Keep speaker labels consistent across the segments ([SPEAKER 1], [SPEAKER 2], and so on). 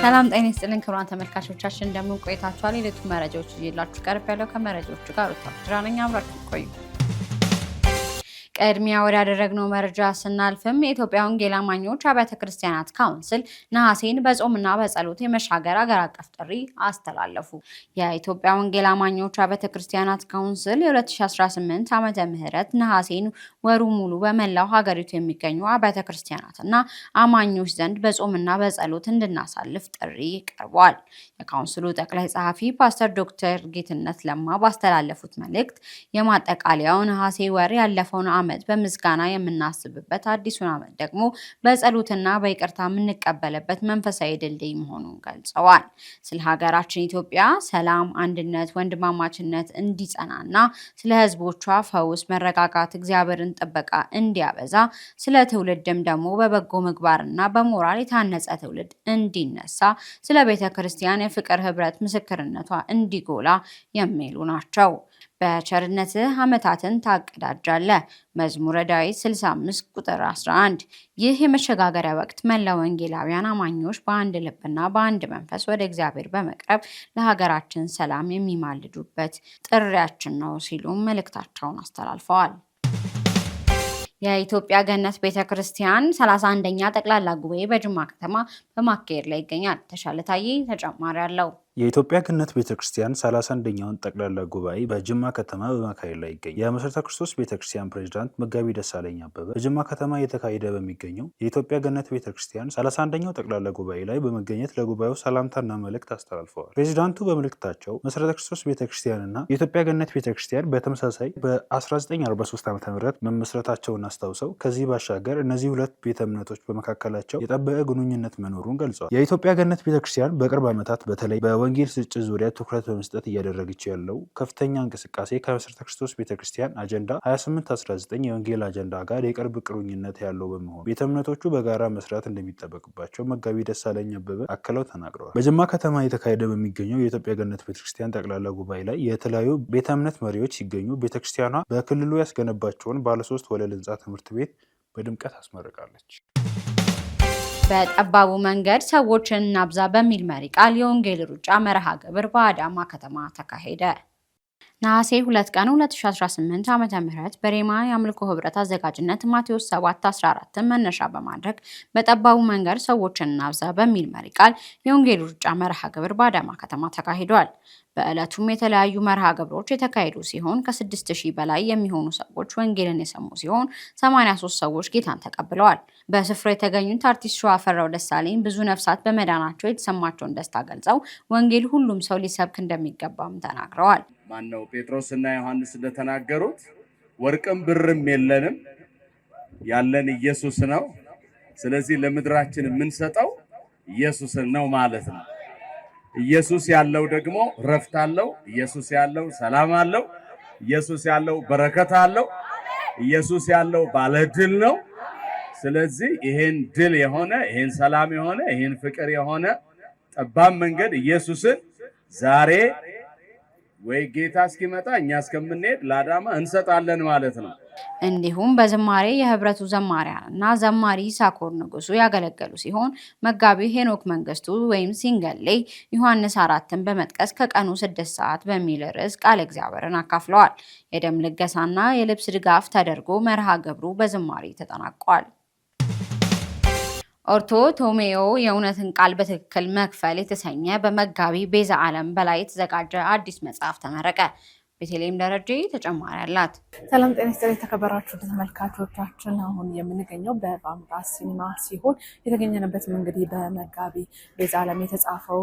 [SPEAKER 1] ሰላም ጤና ይስጥልን ክቡራን ተመልካቾቻችን እንደምን ቆይታችኋል? የዕለቱ መረጃዎች ይዤላችሁ ቀርብ ያለው ከመረጃዎቹ ጋር ወጣት አብራችሁ ቆዩ። ቀድሚያ ወዳደረግነው መረጃ ስናልፍም የኢትዮጵያ ወንጌል አማኞች አብያተ ክርስቲያናት ካውንስል ነሐሴን በጾምና በጸሎት የመሻገር አገር አቀፍ ጥሪ አስተላለፉ። የኢትዮጵያ ወንጌል አማኞች አብያተ ክርስቲያናት ካውንስል የ2018 ዓመተ ምህረት ነሐሴን ወሩ ሙሉ በመላው ሀገሪቱ የሚገኙ አብያተ ክርስቲያናትና አማኞች ዘንድ በጾምና በጸሎት እንድናሳልፍ ጥሪ ቀርቧል። የካውንስሉ ጠቅላይ ጸሐፊ ፓስተር ዶክተር ጌትነት ለማ ባስተላለፉት መልእክት የማጠቃለያው ነሐሴ ወር ያለፈውን ዓመት በምስጋና የምናስብበት አዲሱን ዓመት ደግሞ በጸሎትና በይቅርታ የምንቀበልበት መንፈሳዊ ድልድይ መሆኑን ገልጸዋል። ስለ ሀገራችን ኢትዮጵያ ሰላም፣ አንድነት፣ ወንድማማችነት እንዲጸናና ስለ ሕዝቦቿ ፈውስ፣ መረጋጋት፣ እግዚአብሔርን ጥበቃ እንዲያበዛ ስለ ትውልድም ደግሞ በበጎ ምግባርና በሞራል የታነጸ ትውልድ እንዲነሳ ስለ ቤተ ክርስቲያን የፍቅር ህብረት ምስክርነቷ እንዲጎላ የሚሉ ናቸው። በቸርነትህ ዓመታትን ታቀዳጃለህ። መዝሙረ ዳዊት 65 ቁጥር 11። ይህ የመሸጋገሪያ ወቅት መላው ወንጌላውያን አማኞች በአንድ ልብና በአንድ መንፈስ ወደ እግዚአብሔር በመቅረብ ለሀገራችን ሰላም የሚማልዱበት ጥሪያችን ነው ሲሉ መልእክታቸውን አስተላልፈዋል። የኢትዮጵያ ገነት ቤተክርስቲያን 31ኛ ጠቅላላ ጉባኤ በጅማ ከተማ በማካሄድ ላይ ይገኛል። ተሻለ ታዬ ተጨማሪ አለው።
[SPEAKER 2] የኢትዮጵያ ገነት ቤተክርስቲያን 31ኛውን ጠቅላላ ጉባኤ በጅማ ከተማ በማካሄድ ላይ ይገኛል። የመሰረተ ክርስቶስ ቤተክርስቲያን ፕሬዝዳንት መጋቢ ደሳለኝ አበበ በጅማ ከተማ እየተካሄደ በሚገኘው የኢትዮጵያ ገነት ቤተክርስቲያን 31ኛው ጠቅላላ ጉባኤ ላይ በመገኘት ለጉባኤው ሰላምታና መልእክት አስተላልፈዋል። ፕሬዝዳንቱ በመልእክታቸው መሰረተ ክርስቶስ ቤተክርስቲያንና የኢትዮጵያ ገነት ቤተክርስቲያን በተመሳሳይ በ1943 ዓ.ም መመስረታቸውን አስታውሰው ከዚህ ባሻገር እነዚህ ሁለት ቤተ እምነቶች በመካከላቸው የጠበቀ ግንኙነት መኖሩን ገልጸዋል። የኢትዮጵያ ገነት ቤተክርስቲያን በቅርብ ዓመታት በተለይ ወንጌል ስርጭት ዙሪያ ትኩረት በመስጠት እያደረገች ያለው ከፍተኛ እንቅስቃሴ ከመሰረተ ክርስቶስ ቤተክርስቲያን አጀንዳ 2819 የወንጌል አጀንዳ ጋር የቅርብ ቁርኝነት ያለው በመሆኑ ቤተ እምነቶቹ በጋራ መስራት እንደሚጠበቅባቸው መጋቢ ደሳለኝ አበበ አክለው ተናግረዋል። በጅማ ከተማ የተካሄደ በሚገኘው የኢትዮጵያ ገነት ቤተክርስቲያን ጠቅላላ ጉባኤ ላይ የተለያዩ ቤተ እምነት መሪዎች ሲገኙ ቤተክርስቲያኗ በክልሉ ያስገነባቸውን ባለሶስት ወለል ህንፃ ትምህርት ቤት በድምቀት አስመርቃለች።
[SPEAKER 1] በጠባቡ መንገድ ሰዎችን እናብዛ በሚል መሪ ቃል የወንጌል ሩጫ መርሃ ግብር በአዳማ ከተማ ተካሄደ። ነሐሴ 2 ቀን 2018 ዓ.ም በሬማ የአምልኮ ህብረት አዘጋጅነት ማቴዎስ 7:14 መነሻ በማድረግ በጠባቡ መንገድ ሰዎችን እናብዛ በሚል መሪ ቃል የወንጌል ሩጫ መርሃ ግብር በአዳማ ከተማ ተካሂዷል። በዕለቱም የተለያዩ መርሃ ግብሮች የተካሄዱ ሲሆን ከ6000 በላይ የሚሆኑ ሰዎች ወንጌልን የሰሙ ሲሆን 83 ሰዎች ጌታን ተቀብለዋል። በስፍራው የተገኙት አርቲስት ሸዋፈራው ደሳለኝ ብዙ ነፍሳት በመዳናቸው የተሰማቸውን ደስታ ገልጸው ወንጌል ሁሉም ሰው ሊሰብክ እንደሚገባም ተናግረዋል።
[SPEAKER 3] ማነው ጴጥሮስና ዮሐንስ እንደተናገሩት ወርቅም ብርም የለንም ያለን ኢየሱስ ነው። ስለዚህ ለምድራችን የምንሰጠው ኢየሱስን ነው ማለት ነው። ኢየሱስ ያለው ደግሞ ረፍት አለው። ኢየሱስ ያለው ሰላም አለው። ኢየሱስ ያለው በረከት አለው። ኢየሱስ ያለው ባለድል ነው። ስለዚህ ይሄን ድል የሆነ ይሄን ሰላም የሆነ ይሄን ፍቅር የሆነ ጠባብ መንገድ ኢየሱስን ዛሬ ወይ ጌታ እስኪመጣ እኛ እስከምንሄድ ለአዳማ እንሰጣለን ማለት ነው።
[SPEAKER 1] እንዲሁም በዝማሬ የህብረቱ ዘማሪያንና ዘማሪ ሳኮር ንጉሱ ያገለገሉ ሲሆን መጋቢ ሄኖክ መንግስቱ ወይም ሲንገሌ ዮሐንስ 4ን በመጥቀስ ከቀኑ 6 ሰዓት በሚል ርዕስ ቃለ እግዚአብሔርን አካፍለዋል። የደም ልገሳና የልብስ ድጋፍ ተደርጎ መርሃ ግብሩ በዝማሬ ተጠናቋል። ኦርቶ ቶሜዮ የእውነትን ቃል በትክክል መክፈል የተሰኘ በመጋቢ ቤዛ ዓለም በላይ የተዘጋጀ አዲስ መጽሐፍ ተመረቀ። ቤተልሔም ደረጀ ተጨማሪ አላት።
[SPEAKER 4] ሰላም ጤና ይስጥልኝ የተከበራችሁ ተመልካቾቻችን፣ አሁን የምንገኘው በቫምባስ ሲኒማ ሲሆን የተገኘንበትም እንግዲህ በመጋቢ ቤዛ ዓለም የተጻፈው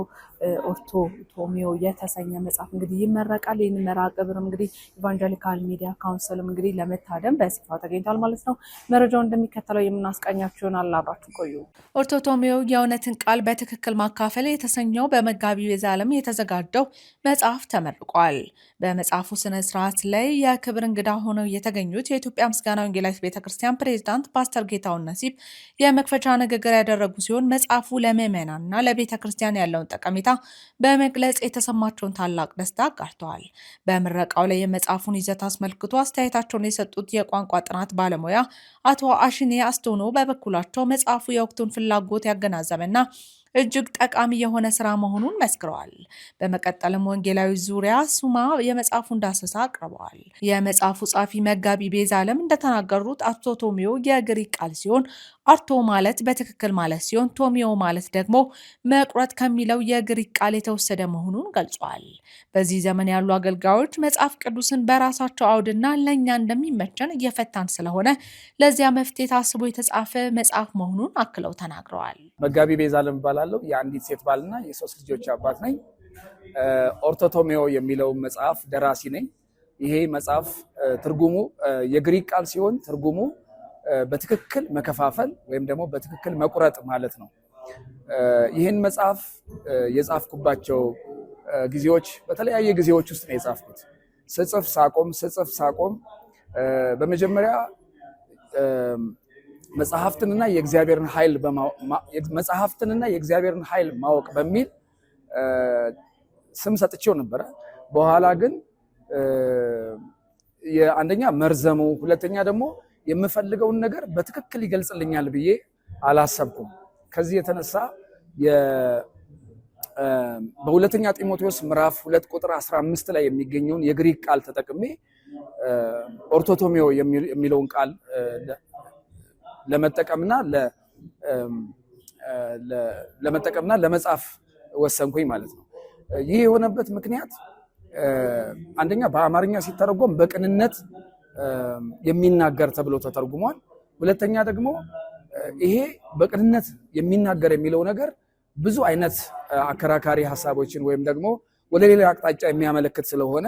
[SPEAKER 4] ኦርቶ ቶሜዮ የተሰኘ መጽሐፍ እንግዲህ ይመረቃል። ይህን መርሃ ግብር እንግዲህ ኢቫንጀሊካል ሚዲያ ካውንስልም እንግዲህ ለመታደም በስፍራው ተገኝቷል ማለት ነው። መረጃው እንደሚከተለው የምናስቃኛችሁ ይሆናል። አብራችሁ ቆዩ።
[SPEAKER 5] ኦርቶ ቶሜዮ የእውነትን ቃል በትክክል ማካፈል የተሰኘው በመጋቢ ቤዛ ዓለም የተዘጋጀው መጽሐፍ ተመርቋል። በመጽሐፉ ስነ ስርዓት ላይ የክብር እንግዳ ሆነው የተገኙት የኢትዮጵያ ምስጋና ወንጌላዊት ቤተክርስቲያን ፕሬዝዳንት ፓስተር ጌታሁን ነሲብ የመክፈቻ ንግግር ያደረጉ ሲሆን መጽሐፉ ለምዕመናንና ለቤተክርስቲያን ያለውን ጠቀሜታ በመግለጽ የተሰማቸውን ታላቅ ደስታ አጋርተዋል። በምረቃው ላይ የመጽሐፉን ይዘት አስመልክቶ አስተያየታቸውን የሰጡት የቋንቋ ጥናት ባለሙያ አቶ አሽኔ አስቶኖ በበኩላቸው መጽሐፉ የወቅቱን ፍላጎት ያገናዘበና እጅግ ጠቃሚ የሆነ ስራ መሆኑን መስክረዋል። በመቀጠልም ወንጌላዊ ዙሪያ ሱማ የመጽሐፉን ዳሰሳ አቅርበዋል። የመጽሐፉ ጻፊ መጋቢ ቤዛለም እንደተናገሩት አርቶቶሚዮ የግሪክ ቃል ሲሆን አርቶ ማለት በትክክል ማለት ሲሆን ቶሚዮ ማለት ደግሞ መቁረጥ ከሚለው የግሪክ ቃል የተወሰደ መሆኑን ገልጿል። በዚህ ዘመን ያሉ አገልጋዮች መጽሐፍ ቅዱስን በራሳቸው አውድና ለእኛ እንደሚመቸን እየፈታን ስለሆነ ለዚያ መፍትሄ ታስቦ የተጻፈ መጽሐፍ መሆኑን አክለው ተናግረዋል።
[SPEAKER 6] መጋቢ ቤዛለም እባላለሁ። የአንዲት ሴት ባልና የሶስት ልጆች አባት ነኝ። ኦርቶቶሚዮ የሚለው መጽሐፍ ደራሲ ነኝ። ይሄ መጽሐፍ ትርጉሙ የግሪክ ቃል ሲሆን ትርጉሙ በትክክል መከፋፈል ወይም ደግሞ በትክክል መቁረጥ ማለት ነው። ይህን መጽሐፍ የጻፍኩባቸው ጊዜዎች በተለያየ ጊዜዎች ውስጥ ነው የጻፍኩት። ስጽፍ ሳቆም በመጀመሪያ መጽሐፍትንና የእግዚአብሔርን ኃይል ማወቅ በሚል ስም ሰጥቼው ነበረ። በኋላ ግን አንደኛ መርዘሙ፣ ሁለተኛ ደግሞ የምፈልገውን ነገር በትክክል ይገልጽልኛል ብዬ አላሰብኩም። ከዚህ የተነሳ በሁለተኛ ጢሞቴዎስ ምዕራፍ 2 ቁጥር 15 ላይ የሚገኘውን የግሪክ ቃል ተጠቅሜ ኦርቶቶሚዮ የሚለውን ቃል ለመጠቀምና ለመጻፍ ወሰንኩኝ ማለት ነው። ይህ የሆነበት ምክንያት አንደኛ በአማርኛ ሲተረጎም በቅንነት የሚናገር ተብሎ ተተርጉሟል። ሁለተኛ ደግሞ ይሄ በቅንነት የሚናገር የሚለው ነገር ብዙ አይነት አከራካሪ ሐሳቦችን ወይም ደግሞ ወደ ሌላ አቅጣጫ የሚያመለክት ስለሆነ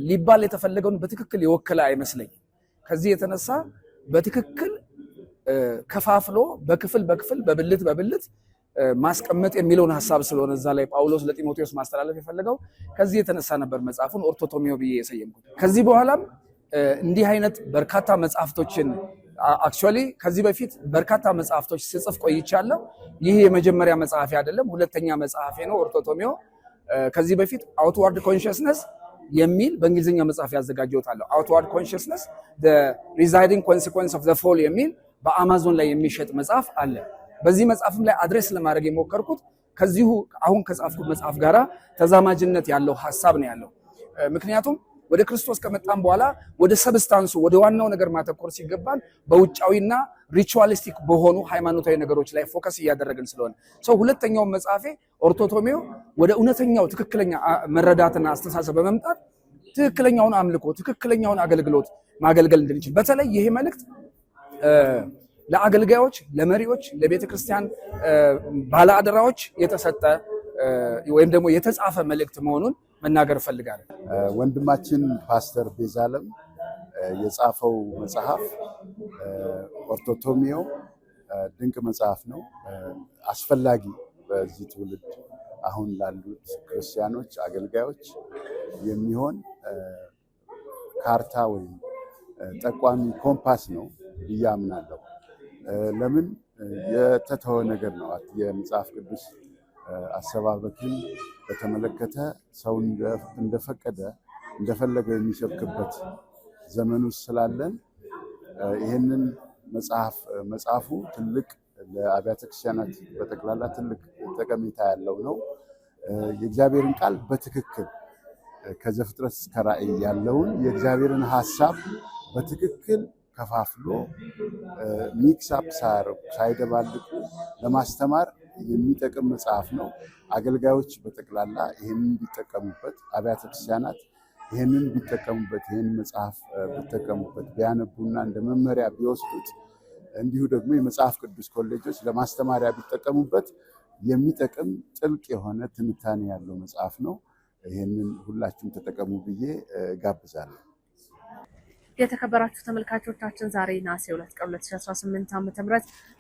[SPEAKER 6] ሊባል የተፈለገውን በትክክል የወከለ አይመስለኝም። ከዚህ የተነሳ በትክክል ከፋፍሎ በክፍል በብልት ማስቀመጥ የሚለውን ሐሳብ ስለሆነ እዛ ላይ ጳውሎስ ለጢሞቴዎስ ማስተላለፍ የፈለገው ከዚህ የተነሳ ነበር መጽሐፉን ኦርቶቶሚዮ ብዬ የሰየምኩት። ከዚህ በኋላም እንዲህ አይነት በርካታ መጽሐፍቶችን አክቹአሊ ከዚህ በፊት በርካታ መጽሐፍቶች ስጽፍ ቆይቻለሁ። ይህ የመጀመሪያ መጽሐፌ አይደለም፣ ሁለተኛ መጽሐፌ ነው ኦርቶቶሚዮ። ከዚህ በፊት አውትዋርድ ኮንሽስነስ የሚል በእንግሊዝኛ መጽሐፍ ያዘጋጀውታለሁ። አውትዋርድ ኮንሽስነስ the residing consequence of the fall የሚል በአማዞን ላይ የሚሸጥ መጽሐፍ አለ። በዚህ መጽሐፍም ላይ አድሬስ ለማድረግ የሞከርኩት ከዚሁ አሁን ከጻፍኩት መጽሐፍ ጋራ ተዛማጅነት ያለው ሐሳብ ነው ያለው። ምክንያቱም ወደ ክርስቶስ ከመጣን በኋላ ወደ ሰብስታንሱ ወደ ዋናው ነገር ማተኮር ሲገባን በውጫዊና ሪቹዋሊስቲክ በሆኑ ሃይማኖታዊ ነገሮች ላይ ፎከስ እያደረግን ስለሆነ ሁለተኛው መጽሐፌ ኦርቶቶሚዮ ወደ እውነተኛው ትክክለኛ መረዳትና አስተሳሰብ በመምጣት ትክክለኛውን አምልኮ ትክክለኛውን አገልግሎት ማገልገል እንድንችል በተለይ ይሄ መልእክት ለአገልጋዮች፣ ለመሪዎች፣ ለቤተክርስቲያን ባለአደራዎች የተሰጠ ወይም ደግሞ የተጻፈ መልእክት መሆኑን መናገር ፈልጋለሁ።
[SPEAKER 7] ወንድማችን ፓስተር ቤዛለም የጻፈው መጽሐፍ ኦርቶቶሚዮ ድንቅ መጽሐፍ ነው። አስፈላጊ በዚህ ትውልድ አሁን ላሉት ክርስቲያኖች አገልጋዮች የሚሆን ካርታ ወይም ጠቋሚ ኮምፓስ ነው ብዬ አምናለሁ። ለምን የተተወ ነገር ነው። የመጽሐፍ ቅዱስ አሰባበክን በተመለከተ ሰው እንደፈለገ የሚሰብክበት ዘመን ውስጥ ስላለን ይህንን መጽሐፉ ትልቅ ለአብያተ ክርስቲያናት በጠቅላላ ትልቅ ጠቀሜታ ያለው ነው። የእግዚአብሔርን ቃል በትክክል ከዘፍጥረት እስከ ራእይ ያለውን የእግዚአብሔርን ሐሳብ በትክክል ከፋፍሎ ሚክስ አፕ ሳይደባልቁ ለማስተማር የሚጠቅም መጽሐፍ ነው። አገልጋዮች በጠቅላላ ይህንን ቢጠቀሙበት፣ አብያተ ክርስቲያናት ይህንን ቢጠቀሙበት፣ ይህን መጽሐፍ ቢጠቀሙበት፣ ቢያነቡና እንደ መመሪያ ቢወስዱት፣ እንዲሁ ደግሞ የመጽሐፍ ቅዱስ ኮሌጆች ለማስተማሪያ ቢጠቀሙበት የሚጠቅም ጥልቅ የሆነ ትንታኔ ያለው መጽሐፍ ነው። ይህንን ሁላችሁም ተጠቀሙ ብዬ ጋብዛለሁ።
[SPEAKER 4] የተከበራችሁ ተመልካቾቻችን ዛሬ ነሐሴ 2 ቀን 2018 ዓ.ም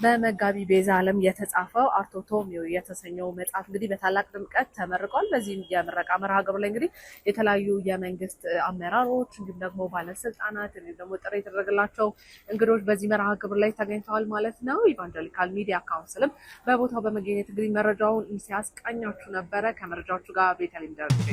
[SPEAKER 4] በመጋቢ ቤዛለም የተጻፈው አርቶቶሚዮ የተሰኘው መጽሐፍ እንግዲህ በታላቅ ድምቀት ተመርቋል። በዚህ የምረቃ መርሃ ግብር ላይ እንግዲህ የተለያዩ የመንግስት አመራሮች እንዲሁም ደግሞ ባለስልጣናት እንዲሁም ደግሞ ጥሪ የተደረገላቸው እንግዶች በዚህ መርሃ ግብር ላይ ተገኝተዋል ማለት ነው። ኢቫንጀሊካል ሚዲያ ካውንስልም በቦታው በመገኘት እንግዲህ መረጃውን ሲያስቃኛችሁ ነበረ። ከመረጃዎቹ ጋር ቤተልሔም ደረጀ።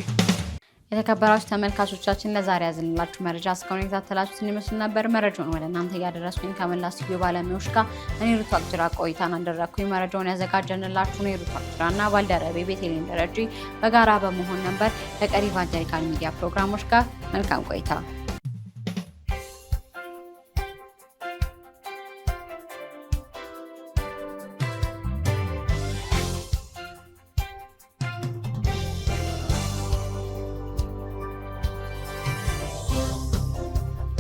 [SPEAKER 1] የተከበራችሁ ተመልካቾቻችን ለዛሬ ያዝንላችሁ መረጃ እስካሁን የተከታተላችሁትን ይመስል ነበር። መረጃውን ወደ እናንተ ያደረስኩኝ ከመላ ስቱዲዮ ባለሙያዎች ጋር እኔ ሩት አክጅራ ቆይታን አደረኩኝ። መረጃውን ያዘጋጀንላችሁ ነው ሩት አክጅራና ባልደረቤ ቤቴሌን ደረጃ በጋራ በመሆን ነበር። ለቀሪ ኢቫንጀሊካል ሚዲያ ፕሮግራሞች ጋር መልካም ቆይታ